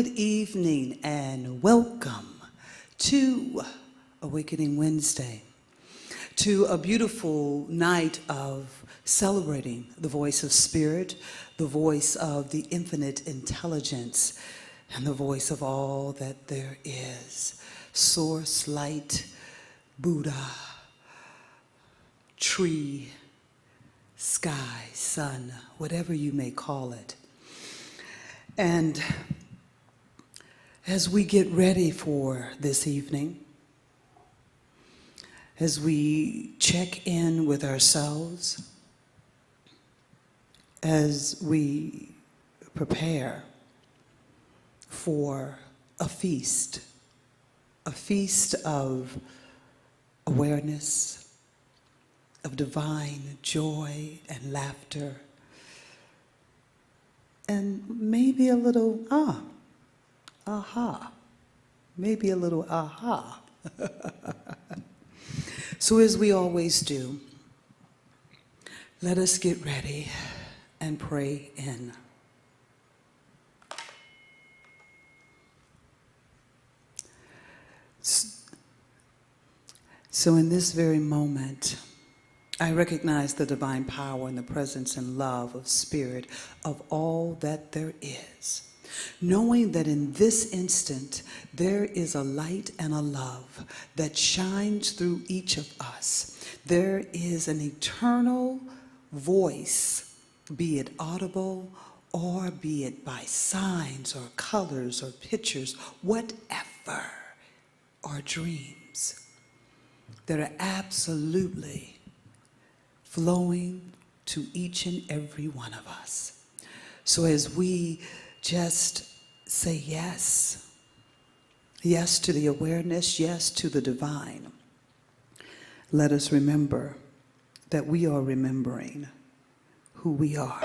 Good evening and welcome to Awakening Wednesday, to a beautiful night of celebrating the voice of Spirit, the voice of the infinite intelligence, and the voice of all that there is. Source, light, Buddha, tree, sky, sun, whatever you may call it. And as we get ready for this evening, as we check in with ourselves, as we prepare for a feast of awareness, of divine joy and laughter, and maybe a little aha. Maybe a little aha. So as we always do, let us get ready and pray in. So in this very moment, I recognize the divine power and the presence and love of Spirit of all that there is, knowing that in this instant there is a light and a love that shines through each of us. There is an eternal voice, be it audible or be it by signs or colors or pictures, whatever, or dreams, that are absolutely flowing to each and every one of us. So as we just say yes to the awareness, yes to the divine, let us remember that we are remembering who we are.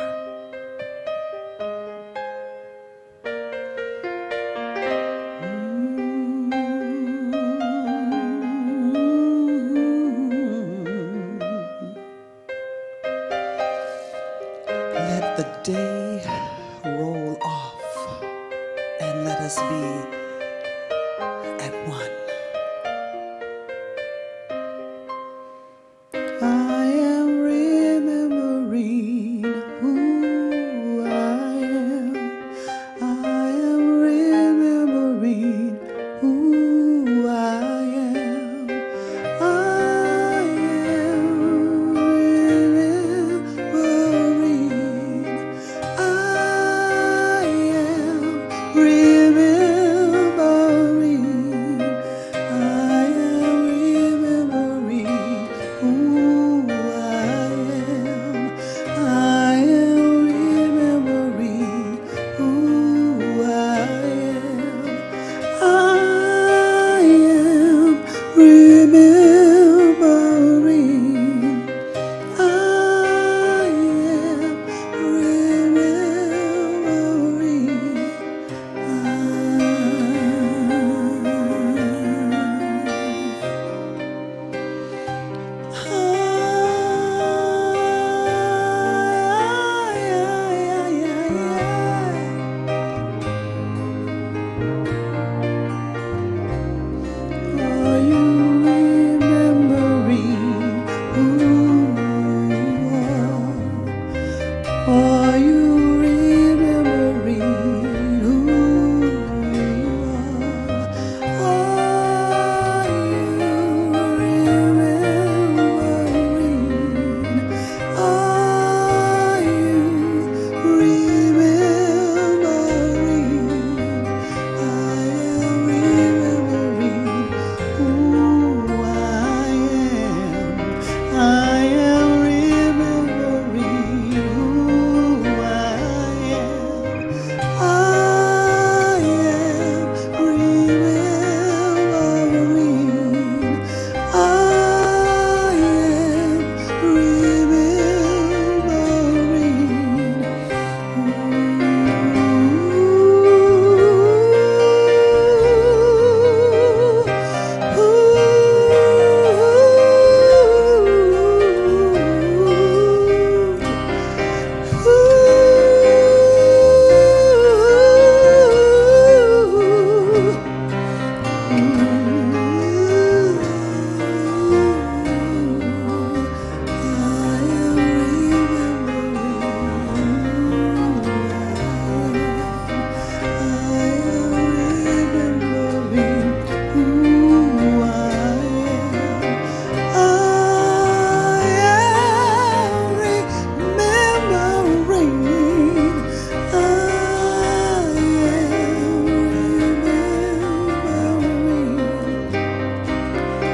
Let the day roll off and let us be at one. I am remembering who I am. I am remembering who I am. I am remembering. I am remembering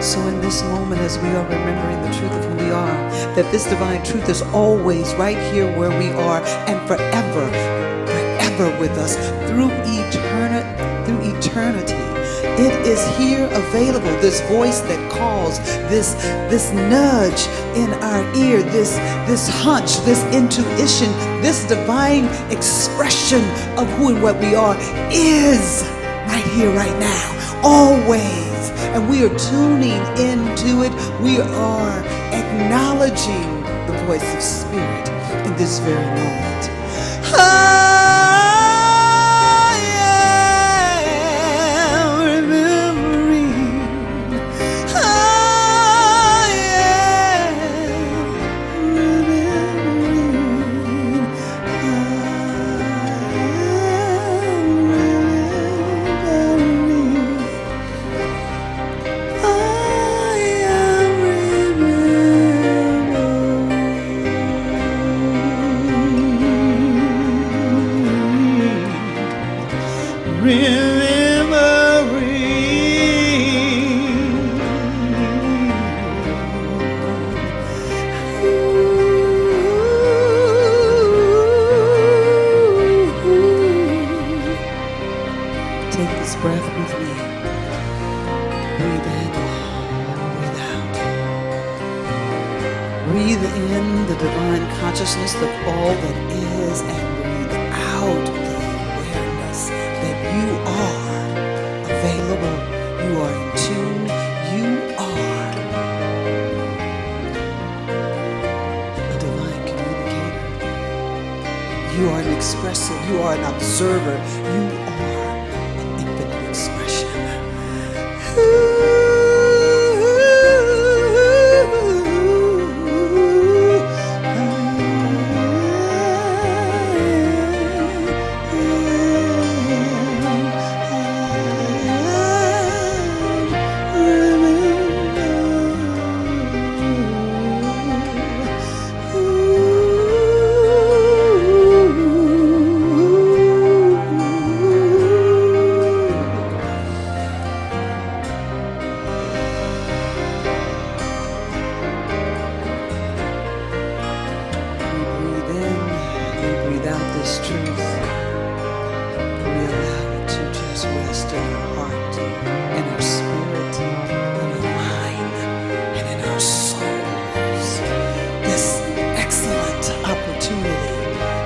So in this moment, as we are remembering the truth of who we are, that this divine truth is always right here where we are and forever, forever with us through eternity. It is here available, this voice that calls, this nudge in our ear, this hunch, this intuition, this divine expression of who and what we are is right here, right now, always. And we are tuning into it. We are acknowledging the voice of Spirit in this very moment. Breathe in the divine consciousness of all that is, and breathe out the awareness that you are available, you are in tune, you are a divine communicator. You are an expressive, you are an observer, you are an infinite expression.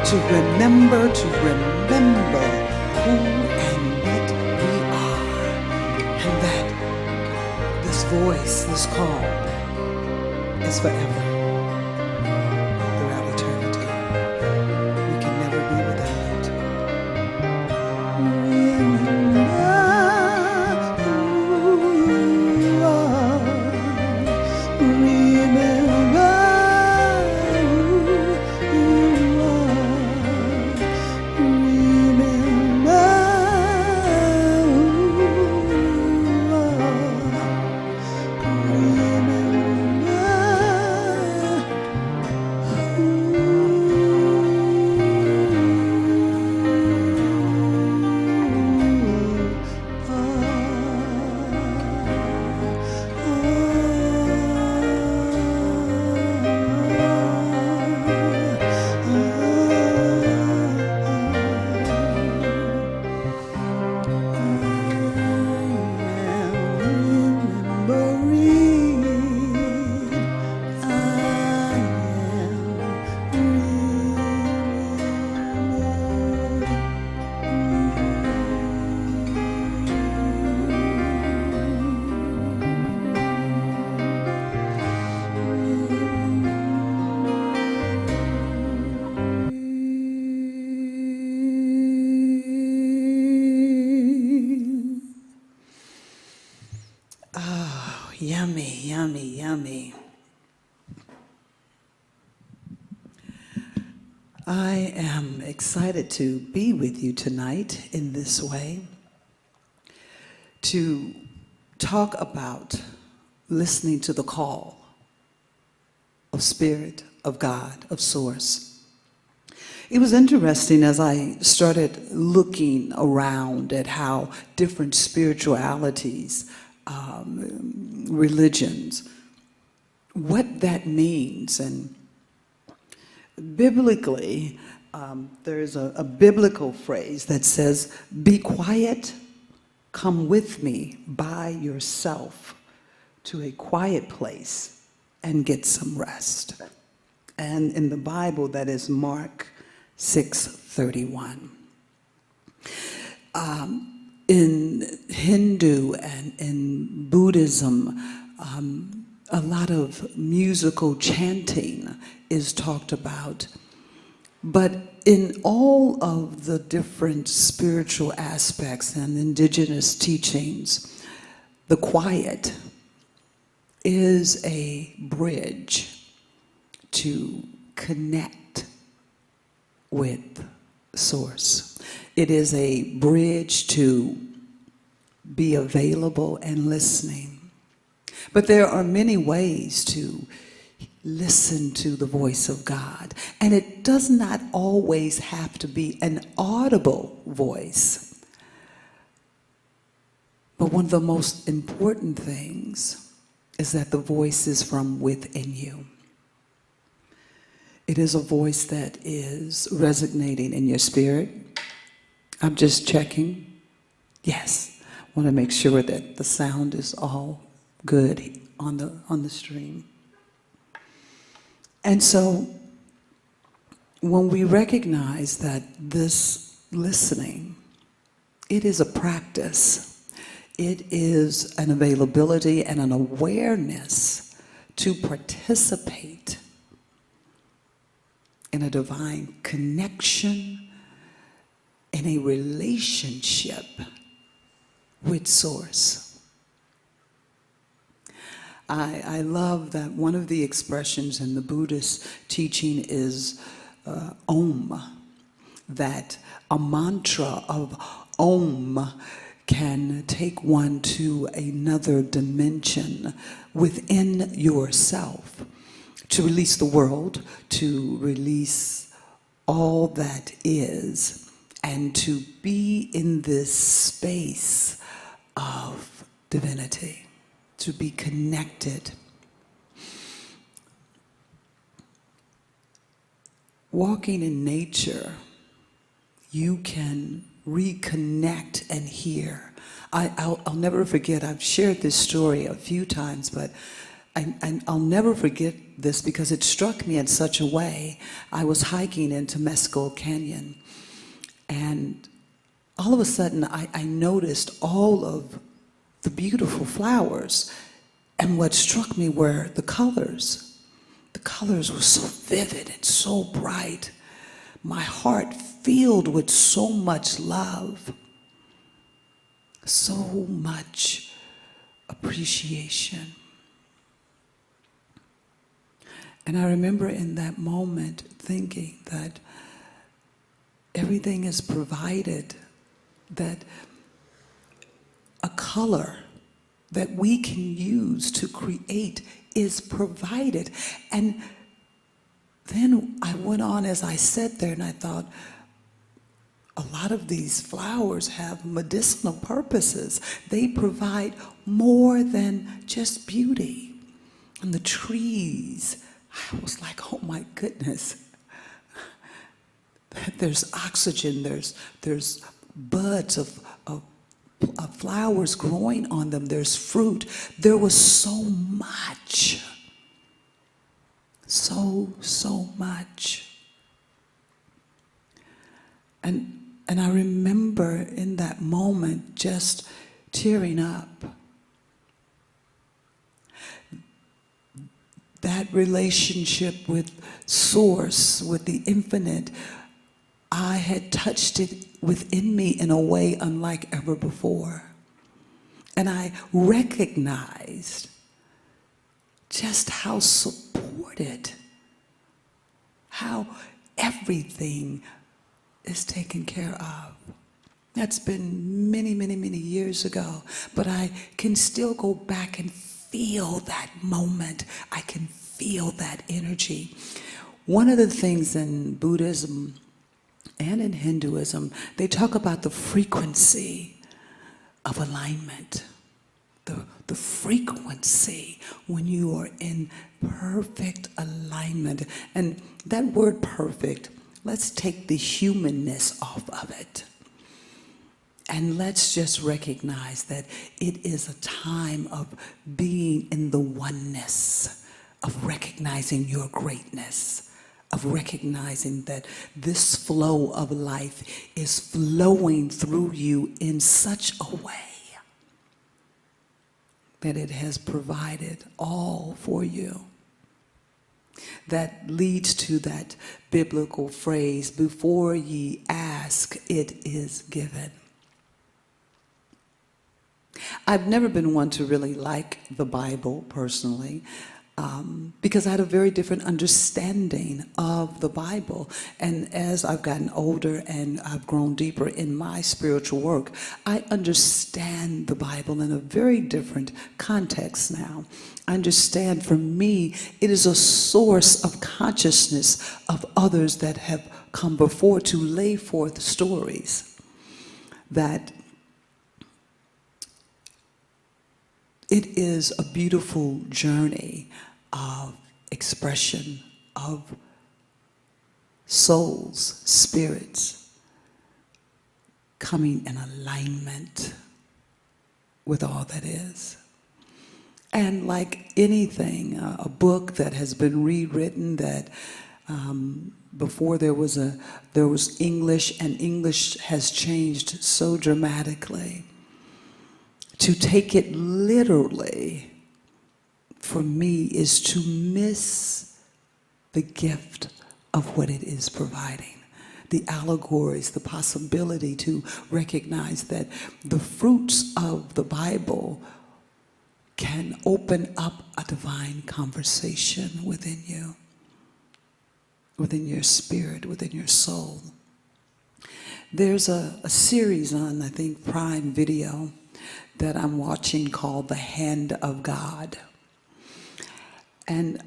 To remember who and what we are, and that this voice, this call is forever, throughout eternity. We can never be without it. Yummy, yummy, yummy. I am excited to be with you tonight in this way, to talk about listening to the call of Spirit, of God, of Source. It was interesting as I started looking around at how different spiritualities religions, what that means. And biblically, there's a biblical phrase that says, "Be quiet, come with me by yourself to a quiet place and get some rest." And in the Bible, that is Mark 6:31. In Hindu and in Buddhism, a lot of musical chanting is talked about. But in all of the different spiritual aspects and indigenous teachings, the quiet is a bridge to connect with Source. It is a bridge to be available and listening. But there are many ways to listen to the voice of God. And it does not always have to be an audible voice. But one of the most important things is that the voice is from within you. It is a voice that is resonating in your spirit. I'm just checking. Yes. I want to make sure that the sound is all good on the stream. And so when we recognize that this listening, it is a practice. It is an availability and an awareness to participate in a divine connection, in a relationship with Source. I love that one of the expressions in the Buddhist teaching is Om, that a mantra of Om can take one to another dimension within yourself, to release the world, to release all that is, and to be in this space of divinity, to be connected. Walking in nature, you can reconnect and hear. I'll never forget, I've shared this story a few times, but I'll never forget this because it struck me in such a way. I was hiking into Mescal Canyon, and all of a sudden I noticed all of the beautiful flowers, and what struck me were the colors. The colors were so vivid and so bright. My heart filled with so much love, so much appreciation. And I remember in that moment thinking that everything is provided, that a color that we can use to create is provided. And then I went on as I sat there and I thought, a lot of these flowers have medicinal purposes. They provide more than just beauty. And the trees, I was like, oh my goodness. There's oxygen, there's buds of flowers growing on them, there's fruit. There was so much. So much. And I remember in that moment just tearing up. That relationship with Source, with the infinite, I had touched it within me in a way unlike ever before. And I recognized just how supported, how everything is taken care of. That's been many, many, many years ago, but I can still go back and feel that moment. I can feel that energy. One of the things in Buddhism and in Hinduism, they talk about the frequency of alignment, frequency, when you are in perfect alignment. And that word perfect, let's take the humanness off of it. And let's just recognize that it is a time of being in the oneness, of recognizing your greatness, of recognizing that this flow of life is flowing through you in such a way that it has provided all for you. That leads to that biblical phrase, before ye ask, it is given. I've never been one to really like the Bible personally, because I had a very different understanding of the Bible. And as I've gotten older and I've grown deeper in my spiritual work, I understand the Bible in a very different context now. I understand, for me, it is a source of consciousness of others that have come before to lay forth stories that it is a beautiful journey of expression of souls, spirits, coming in alignment with all that is. And like anything, a book that has been rewritten, that before there was English, and English has changed so dramatically. To take it literally, for me, is to miss the gift of what it is providing. The allegories, the possibility to recognize that the fruits of the Bible can open up a divine conversation within you, within your spirit, within your soul. There's a series on, I think, Prime Video that I'm watching called The Hand of God. And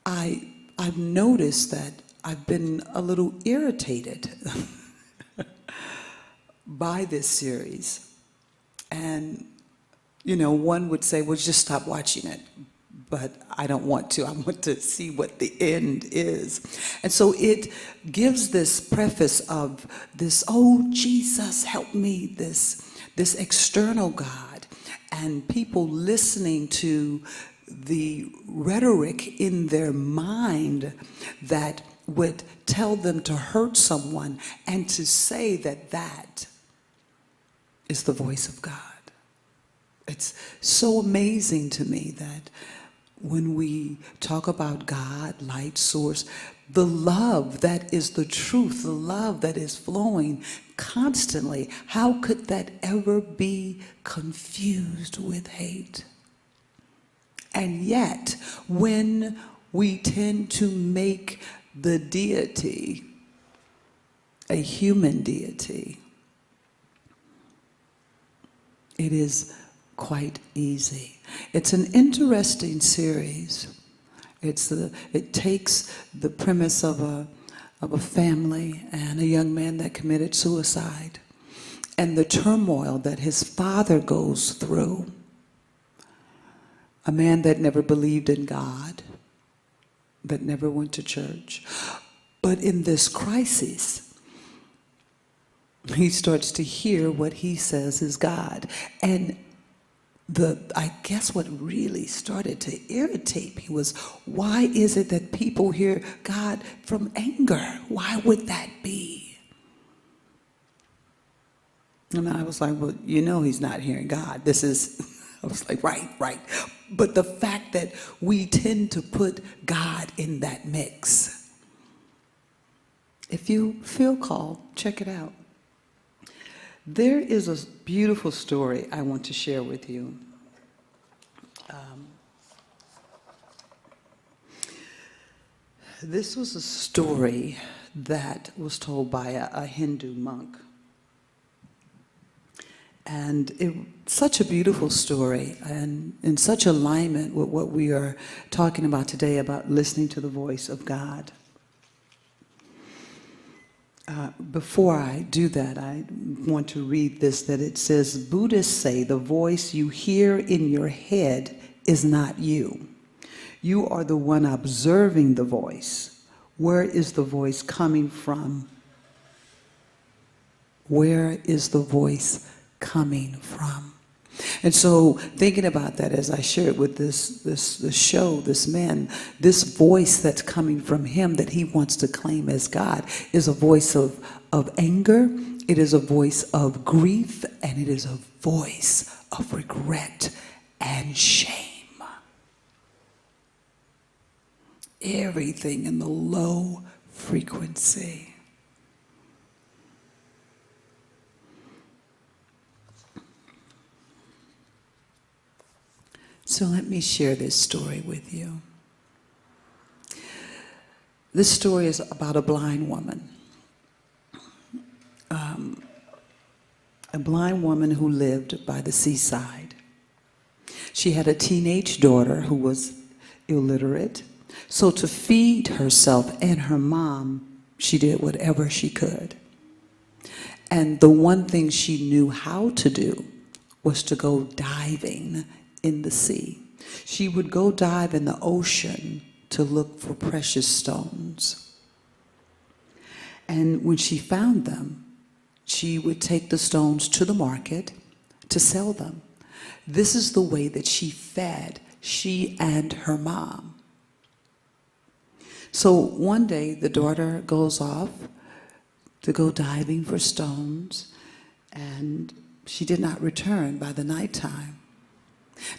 I've noticed that I've been a little irritated by this series. And, you know, one would say, well, just stop watching it. But I don't want to. I want to see what the end is. And so it gives this preface of this, oh, Jesus, help me, this external God, and people listening to the rhetoric in their mind that would tell them to hurt someone, and to say that that is the voice of God. It's so amazing to me that when we talk about God, light source, the love that is the truth, the love that is flowing constantly, how could that ever be confused with hate? And yet, when we tend to make the deity a human deity, it is quite easy. It's an interesting series. It takes the premise of a family and a young man that committed suicide, and the turmoil that his father goes through. A man that never believed in God, that never went to church. But in this crisis, he starts to hear what he says is God. And I guess what really started to irritate me was, why is it that people hear God from anger? Why would that be? And I was like, well, you know he's not hearing God. I was like, right. But the fact that we tend to put God in that mix. If you feel called, check it out. There is a beautiful story I want to share with you. This was a story that was told by a Hindu monk. And it's such a beautiful story, and in such alignment with what we are talking about today, about listening to the voice of God. Before I do that, I want to read this, that it says, Buddhists say the voice you hear in your head is not you. You are the one observing the voice. Where is the voice coming from? Where is the voice coming from? And so thinking about that as I shared with this show, this man, this voice that's coming from him that he wants to claim as God is a voice of anger, it is a voice of grief, and it is a voice of regret and shame. Everything in the low frequency. So let me share this story with you. This story is about a blind woman. A blind woman who lived by the seaside. She had a teenage daughter who was illiterate. So to feed herself and her mom, she did whatever she could. And the one thing she knew how to do was to go diving in the sea. She would go dive in the ocean to look for precious stones. And when she found them, she would take the stones to the market to sell them. This is the way that she fed she and her mom. So one day the daughter goes off to go diving for stones, and she did not return by the nighttime.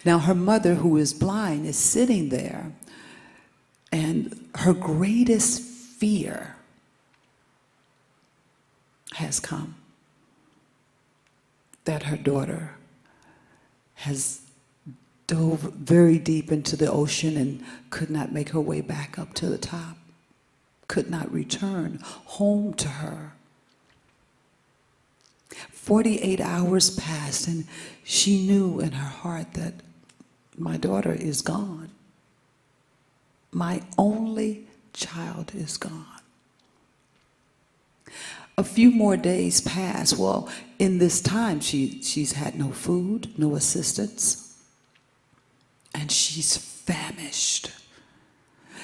Now her mother, who is blind, is sitting there, and her greatest fear has come, that her daughter has dove very deep into the ocean and could not make her way back up to the top, could not return home to her. 48 hours passed, and she knew in her heart that my daughter is gone. My only child is gone. A few more days passed. Well, in this time, she's had no food, no assistance, and she's famished.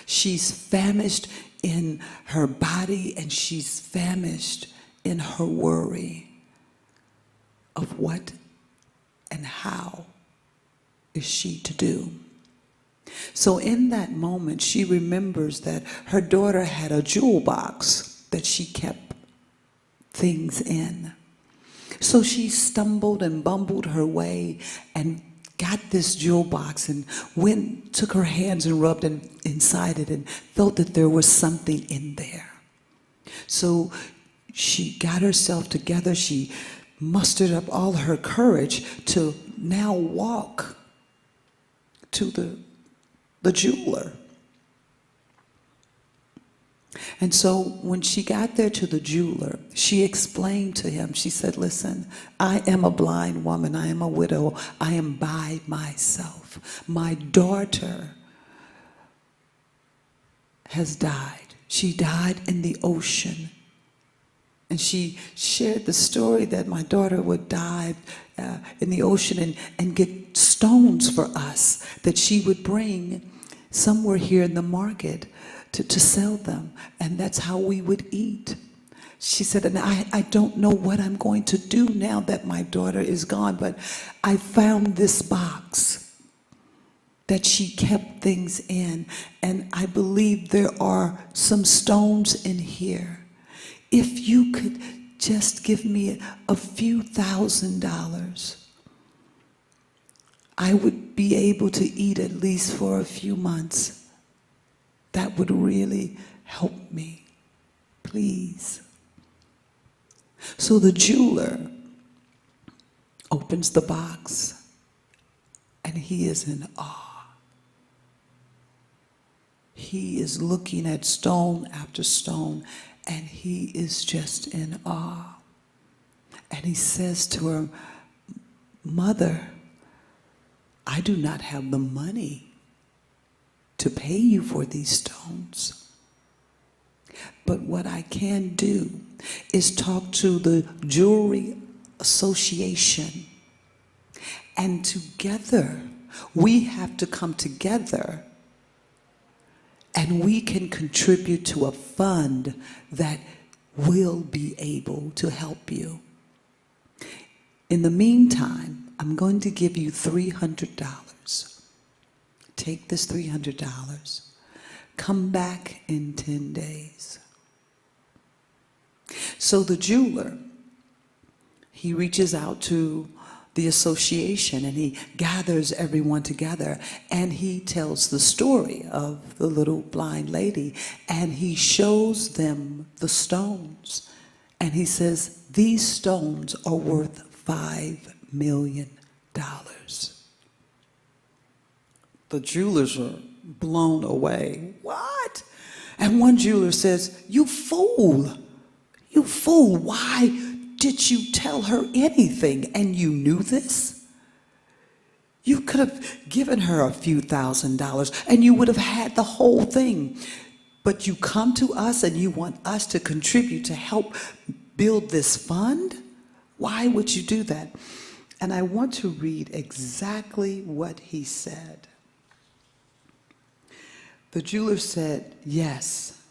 She's famished in her body, and she's famished in her worry of what and how is she to do. So in that moment, she remembers that her daughter had a jewel box that she kept things in. So she stumbled and bumbled her way and got this jewel box and took her hands and rubbed inside it and felt that there was something in there. So she got herself together. She mustered up all her courage to now walk to the jeweler. And so when she got there to the jeweler, she explained to him, she said, listen, I am a blind woman. I am a widow. I am by myself. My daughter has died. She died in the ocean. And she shared the story that my daughter would dive in the ocean and get stones for us that she would bring somewhere here in the market to sell them. And that's how we would eat. She said, and I don't know what I'm going to do now that my daughter is gone, but I found this box that she kept things in, and I believe there are some stones in here. If you could just give me a few $1,000s, I would be able to eat at least for a few months. That would really help me, please. So the jeweler opens the box, and he is in awe. He is looking at stone after stone, and he is just in awe. And he says to her, Mother, I do not have the money to pay you for these stones. But what I can do is talk to the Jewelry Association. And together, we have to come together and we can contribute to a fund that will be able to help you. In the meantime, I'm going to give you $300. Take this $300. Come back in 10 days. So the jeweler, he reaches out to the association and he gathers everyone together and he tells the story of the little blind lady and he shows them the stones and he says, these stones are worth $5 million. The jewelers are blown away. What? And one jeweler says, you fool, why did you tell her anything? And you knew this? You could have given her a few $1,000s and you would have had the whole thing. But you come to us and you want us to contribute to help build this fund? Why would you do that? And I want to read exactly what he said. The jeweler said, yes,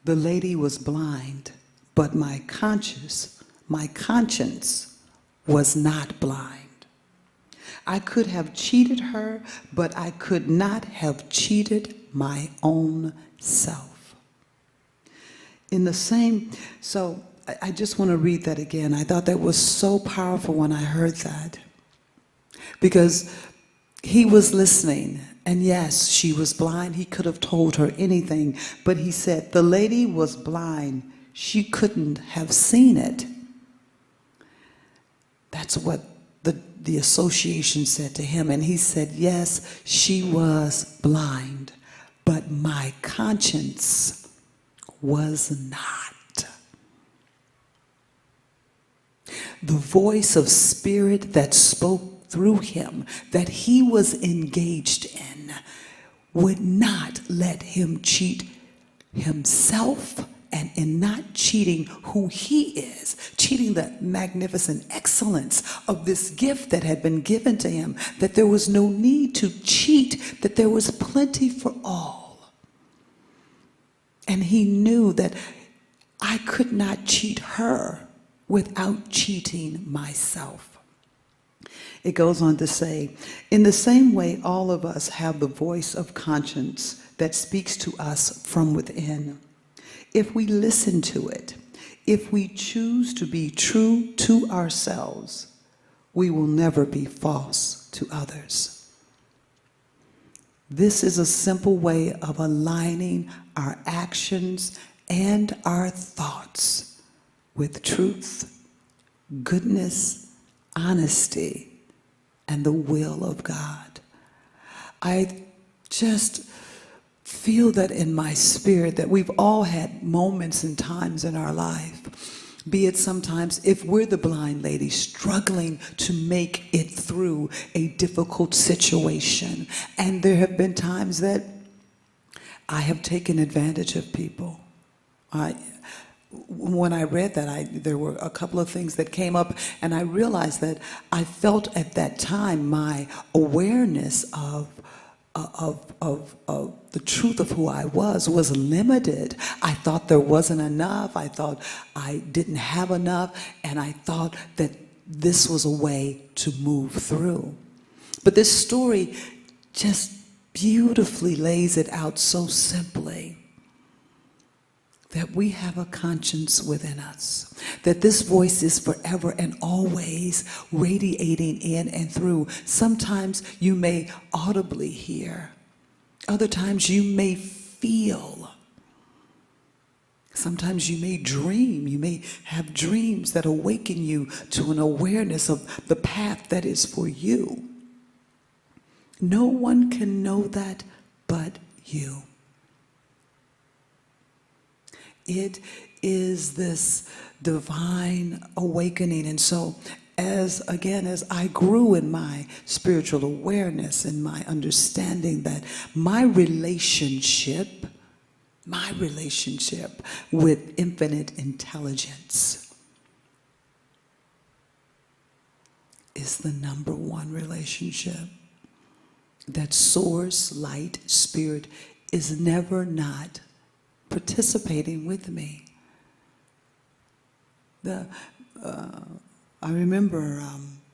the lady was blind, but my conscience was not blind. I could have cheated her, but I could not have cheated my own self. In the same, so I just want to read that again. I thought that was so powerful when I heard that. Because he was listening, and yes, she was blind. He could have told her anything, but he said, the lady was blind. She couldn't have seen it. That's what the association said to him. And he said, yes, she was blind, but my conscience was not. The voice of spirit that spoke through him, that he was engaged in, would not let him cheat himself, and in not cheating who he is, cheating the magnificent excellence of this gift that had been given to him, that there was no need to cheat, that there was plenty for all. And he knew that I could not cheat her without cheating myself. It goes on to say, in the same way, all of us have the voice of conscience that speaks to us from within. If we listen to it, if we choose to be true to ourselves, we will never be false to others. This is a simple way of aligning our actions and our thoughts with truth, goodness, honesty, and the will of God. I just feel that in my spirit, that we've all had moments and times in our life, be it sometimes if we're the blind lady struggling to make it through a difficult situation. And there have been times that I have taken advantage of people. When I read that, there were a couple of things that came up, and I realized that I felt at that time my awareness of the truth of who I was limited. I thought there wasn't enough. I thought I didn't have enough, and I thought that this was a way to move through. But this story just beautifully lays it out so simply, that we have a conscience within us, that this voice is forever and always radiating in and through. Sometimes you may audibly hear, other times you may feel, sometimes you may dream. You may have dreams that awaken you to an awareness of the path that is for you. No one can know that but you. It is this divine awakening. And so as I grew in my spiritual awareness and my understanding that my relationship my relationship with infinite intelligence is the number one relationship. That source, light, spirit is never not participating with me. I remember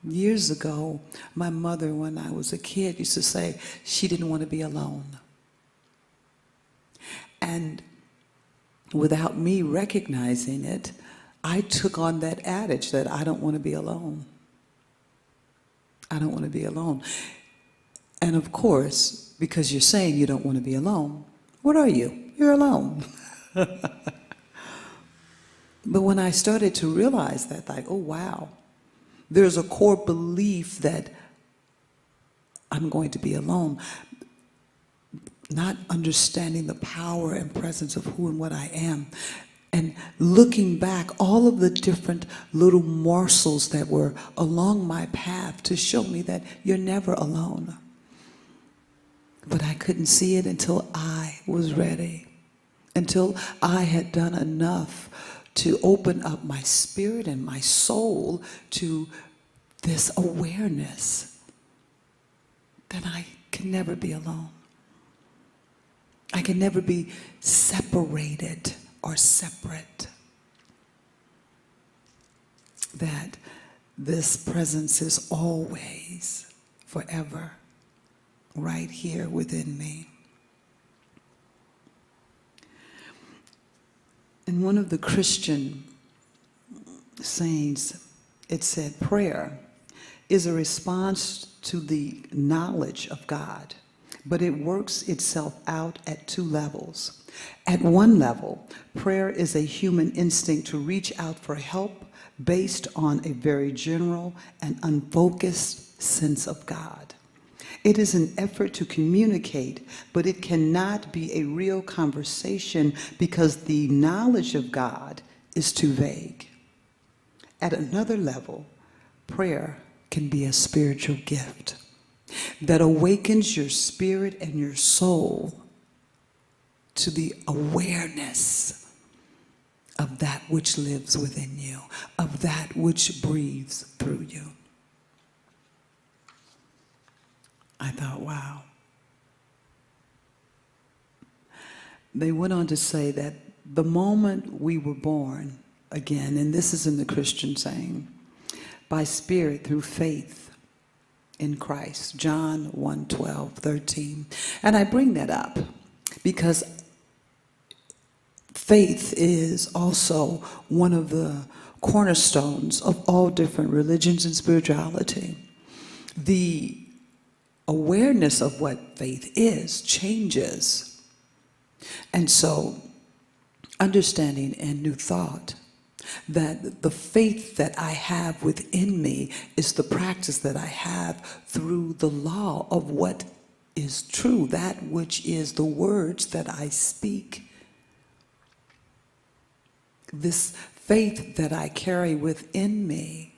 years ago, my mother, when I was a kid, used to say she didn't want to be alone. And without me recognizing it, I took on that adage that I don't want to be alone. I don't want to be alone. And of course, because you're saying you don't want to be alone, what are you? You're alone. But when I started to realize that, like, oh wow, there's a core belief that I'm going to be alone, not understanding the power and presence of who and what I am, and looking back, all of the different little morsels that were along my path to show me that you're never alone. But I couldn't see it until I was ready, until I had done enough to open up my spirit and my soul to this awareness that I can never be alone. I can never be separated or separate. That this presence is always, forever, right here within me. In one of the Christian sayings, it said, prayer is a response to the knowledge of God, but it works itself out at two levels. At one level, prayer is a human instinct to reach out for help based on a very general and unfocused sense of God. It is an effort to communicate, but it cannot be a real conversation because the knowledge of God is too vague. At another level, prayer can be a spiritual gift that awakens your spirit and your soul to the awareness of that which lives within you, of that which breathes through you. I thought, wow. They went on to say that the moment we were born again, and this is in the Christian saying, by spirit through faith in Christ, John 1:12-13. And I bring that up because faith is also one of the cornerstones of all different religions and spirituality. The awareness of what faith is changes. And so, understanding in New Thought that the faith that I have within me is the practice that I have through the law of what is true, that which is the words that I speak. This faith that I carry within me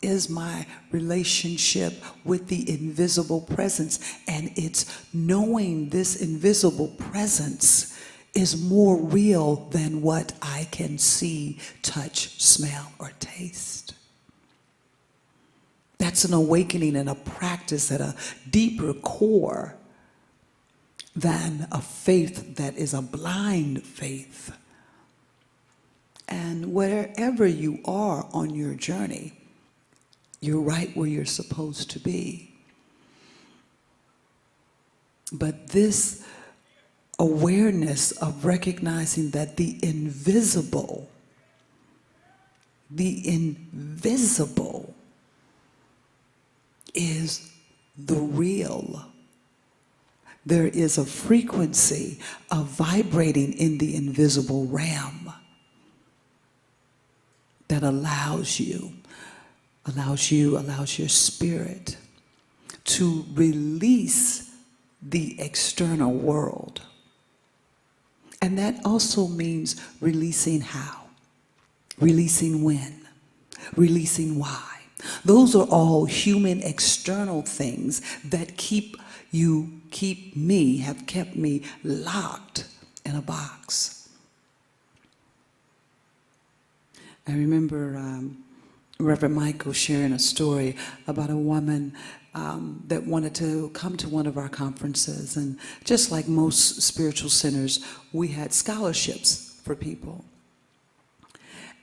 is my relationship with the invisible presence, and it's knowing this invisible presence is more real than what I can see, touch, smell, or taste. That's an awakening and a practice at a deeper core than a faith that is a blind faith. And wherever you are on your journey, you're right where you're supposed to be. But this awareness of recognizing that the invisible is the real. There is a frequency of vibrating in the invisible realm that allows your spirit to release the external world. And that also means releasing how, releasing when, releasing why. Those are all human external things that have kept me locked in a box. I remember Reverend Michael sharing a story about a woman that wanted to come to one of our conferences. And just like most spiritual centers, we had scholarships for people.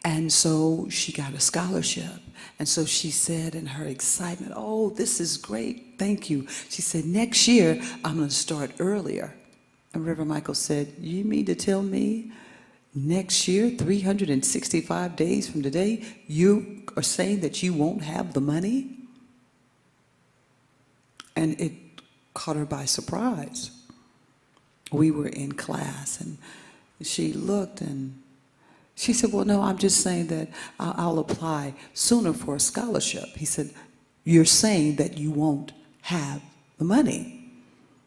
And so she got a scholarship. And so she said in her excitement, "Oh, this is great, thank you." She said, "Next year, I'm going to start earlier." And Reverend Michael said, "You mean to tell me next year, 365 days from today, you are saying that you won't have the money?" And it caught her by surprise. We were in class, and she looked and she said, "Well, no, I'm just saying that I'll apply sooner for a scholarship." He said, "You're saying that you won't have the money.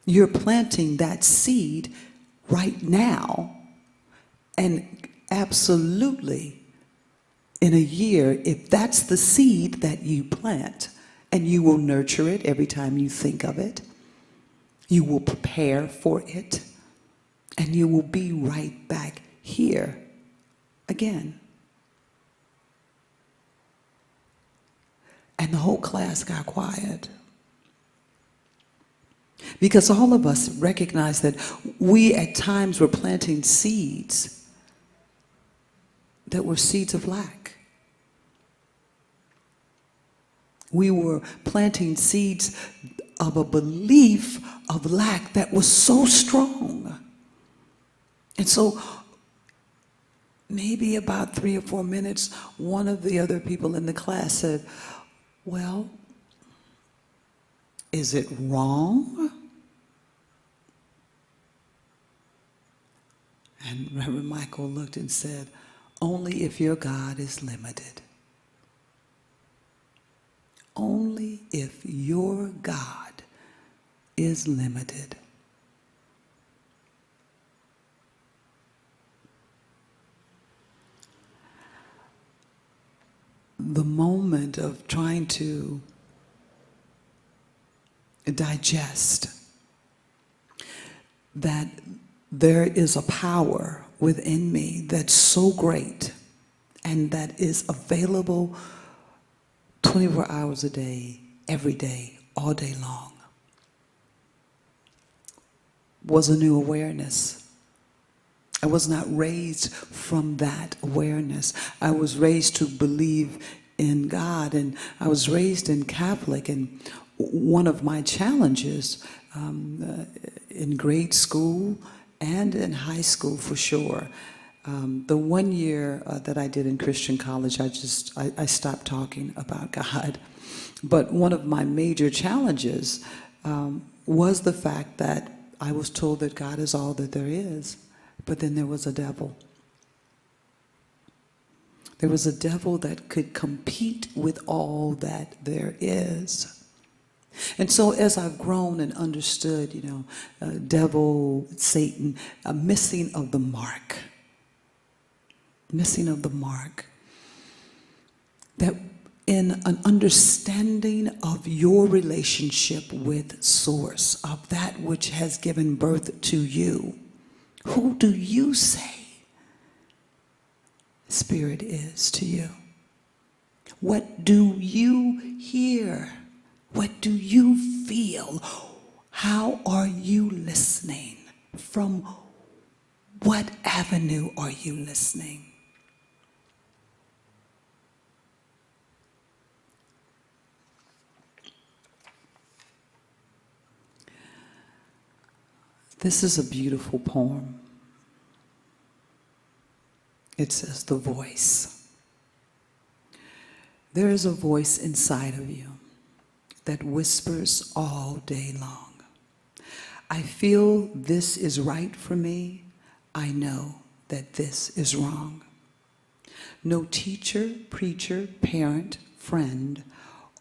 You're planting that seed right now. And absolutely, in a year, if that's the seed that you plant, and you will nurture it every time you think of it, you will prepare for it, and you will be right back here again." And the whole class got quiet. Because all of us recognize that we at times were planting seeds that were seeds of lack. We were planting seeds of a belief of lack that was so strong. And so maybe about 3 or 4 minutes, one of the other people in the class said, "Well, is it wrong?" And Reverend Michael looked and said, "Only if your God is limited. Only if your God is limited." The moment of trying to digest that there is a power within me that's so great and that is available 24 hours a day, every day, all day long, was a new awareness. I was not raised from that awareness. I was raised to believe in God, and I was raised in Catholic, and one of my challenges in grade school and in high school for sure, the 1 year that I did in Christian college, I stopped talking about God. But one of my major challenges was the fact that I was told that God is all that there is, but then there was a devil. There was a devil that could compete with all that there is. And so as I've grown and understood, devil, Satan, a missing of the mark, that in an understanding of your relationship with Source, of that which has given birth to you, who do you say Spirit is to you? What do you hear? What do you feel? How are you listening? From what avenue are you listening? This is a beautiful poem. It says, "The voice." There is a voice inside of you that whispers all day long. I feel this is right for me. I know that this is wrong. No teacher, preacher, parent, friend,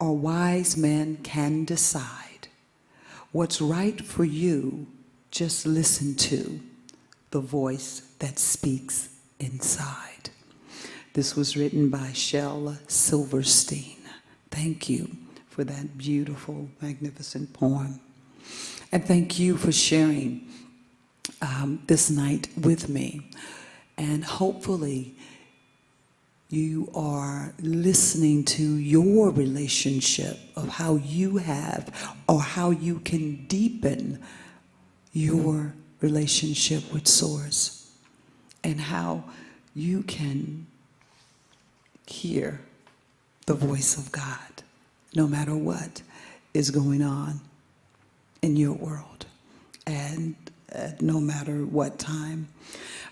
or wise man can decide what's right for you. Just listen to the voice that speaks inside. This was written by Shel Silverstein. Thank you for that beautiful, magnificent poem. And thank you for sharing this night with me. And hopefully you are listening to your relationship of how you have or how you can deepen your relationship with Source and how you can hear the voice of God no matter what is going on in your world and no matter what time.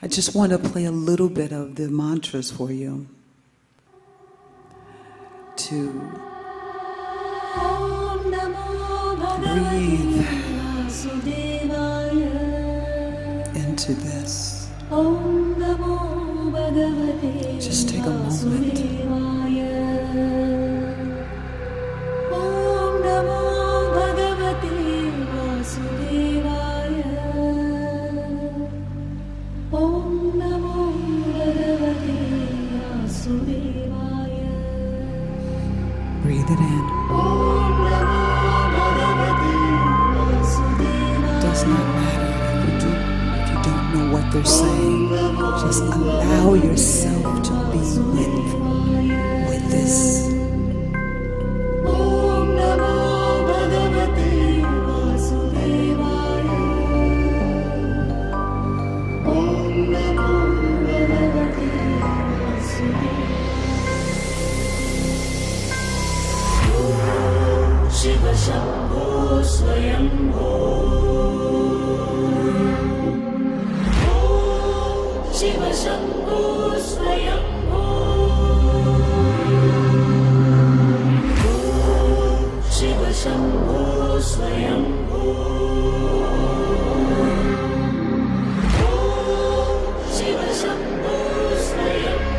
I just want to play a little bit of the mantras for you to breathe into this. Just take a moment. Breathe it in. Does not matter if you don't know what they're saying. Just allow yourself to be with this. Shiva Shambho Swayambho Shiva Shambho Swayambho Shiva Shambho Swayambho Shiva Shambho Swayambho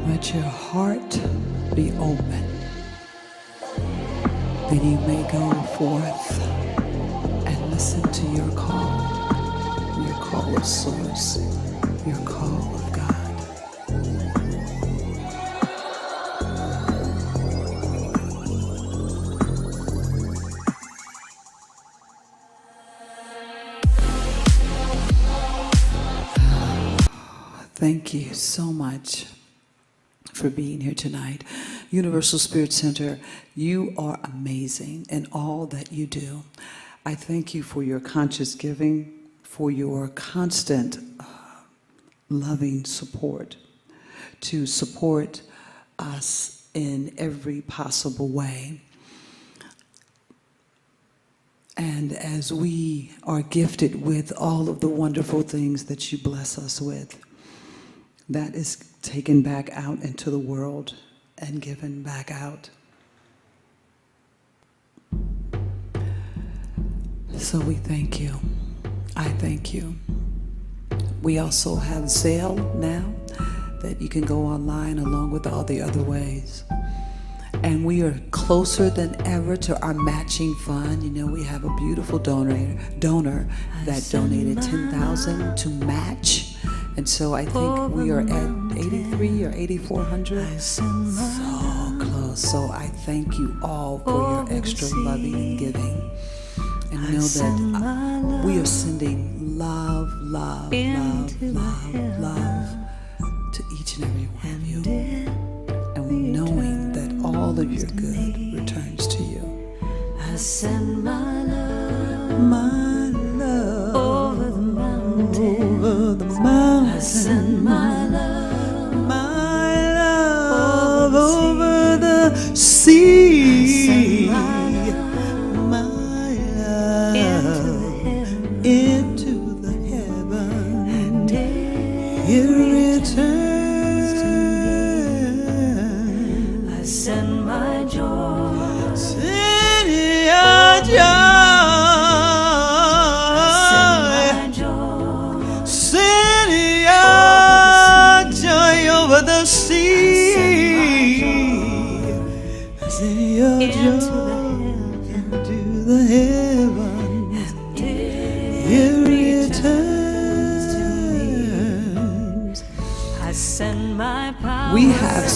Let your heart be open, that you may go forth and listen to your call of Source, your call of God. Thank you so much for being here tonight. Universal Spirit Center, you are amazing in all that you do. I thank you for your conscious giving, for your constant loving support, to support us in every possible way. And as we are gifted with all of the wonderful things that you bless us with, that is taken back out into the world and given back out. So we thank you. I thank you. We also have Zelle now that you can go online along with all the other ways. And we are closer than ever to our matching fund. You know, we have a beautiful donor that donated $10,000 to match. And so I think we are at 83 or 8,400. So close. So I thank you all for your extra loving and giving. And know that we are sending love, love, love, love, love to each and every one of you. And knowing that all of your good returns to you. I send my love over the mountains.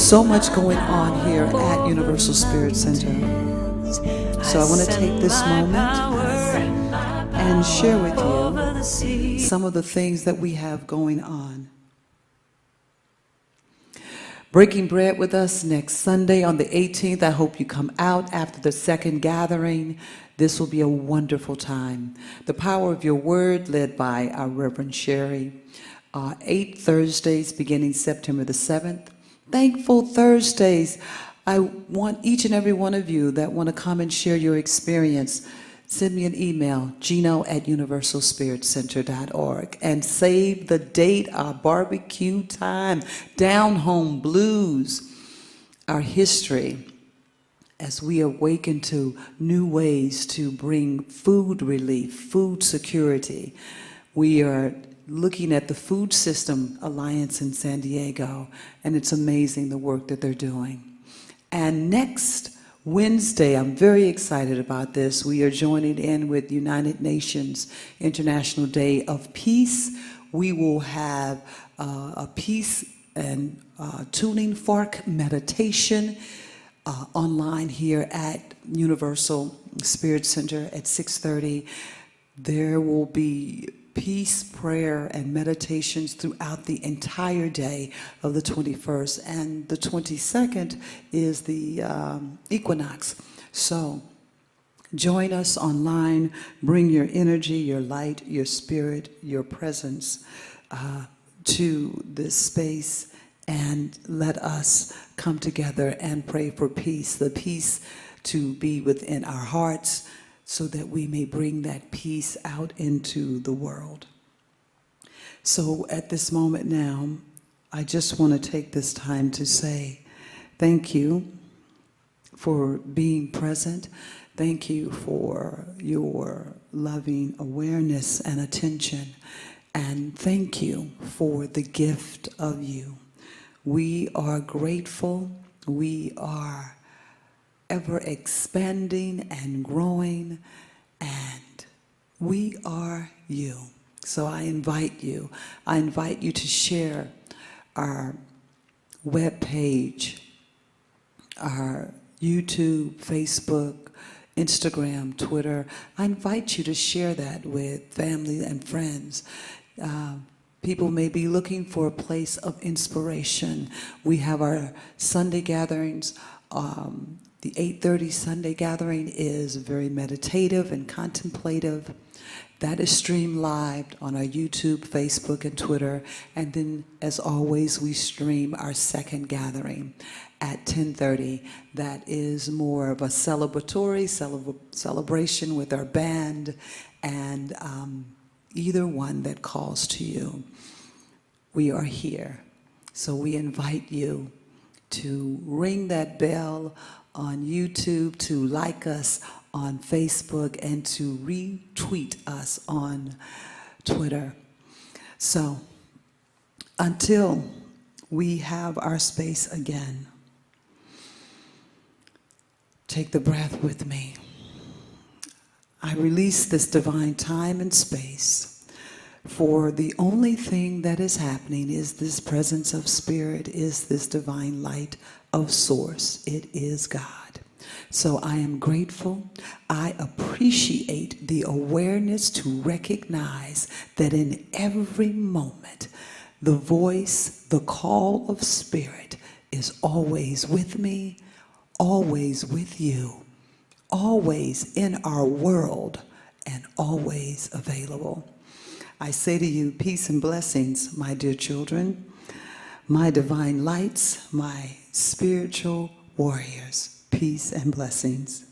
So much going on here at Universal Spirit Center. So I want to take this moment and share with you some of the things that we have going on. Breaking bread with us next Sunday on the 18th. I hope you come out after the second gathering. This will be a wonderful time. The Power of Your Word, led by our Reverend Sherry. 8 Thursdays beginning September the 7th. Thankful Thursdays. I want each and every one of you that want to come and share your experience, send me an email, gino@universalspiritcenter.org, and save the date, our barbecue time, Down Home Blues, our history, as we awaken to new ways to bring food relief, food security. We are looking at the Food System Alliance in San Diego, and it's amazing the work that they're doing. And next Wednesday, I'm very excited about this. We are joining in with United Nations International Day of Peace. We will have a peace and tuning fork meditation online here at Universal Spirit Center at 6:30. There will be peace, prayer, and meditations throughout the entire day of the 21st. And the 22nd is the equinox. So join us online. Bring your energy, your light, your spirit, your presence to this space, and let us come together and pray for peace. The peace to be within our hearts, so that we may bring that peace out into the world. So at this moment now, I just want to take this time to say thank you for being present. Thank you for your loving awareness and attention. And thank you for the gift of you. We are grateful. We are ever expanding and growing, and we are you. So I invite you to share our webpage, our YouTube, Facebook, Instagram, Twitter. I invite you to share that with family and friends. People may be looking for a place of inspiration. We have our Sunday gatherings. The 8:30 Sunday gathering is very meditative and contemplative. That is streamed live on our YouTube, Facebook, and Twitter. And then, as always, we stream our second gathering at 10:30. That is more of a celebratory celebration with our band, and either one that calls to you. We are here. So we invite you to ring that bell on YouTube, to like us on Facebook, and to retweet us on Twitter. So until we have our space again, take the breath with me. I release this divine time and space, for the only thing that is happening is this presence of spirit, is this divine light of source. It is God. So I am grateful. I appreciate the awareness to recognize that in every moment, the voice, the call of spirit is always with me, always with you, always in our world, and always available. I say to you, peace and blessings, my dear children, my divine lights, my spiritual warriors. Peace and blessings.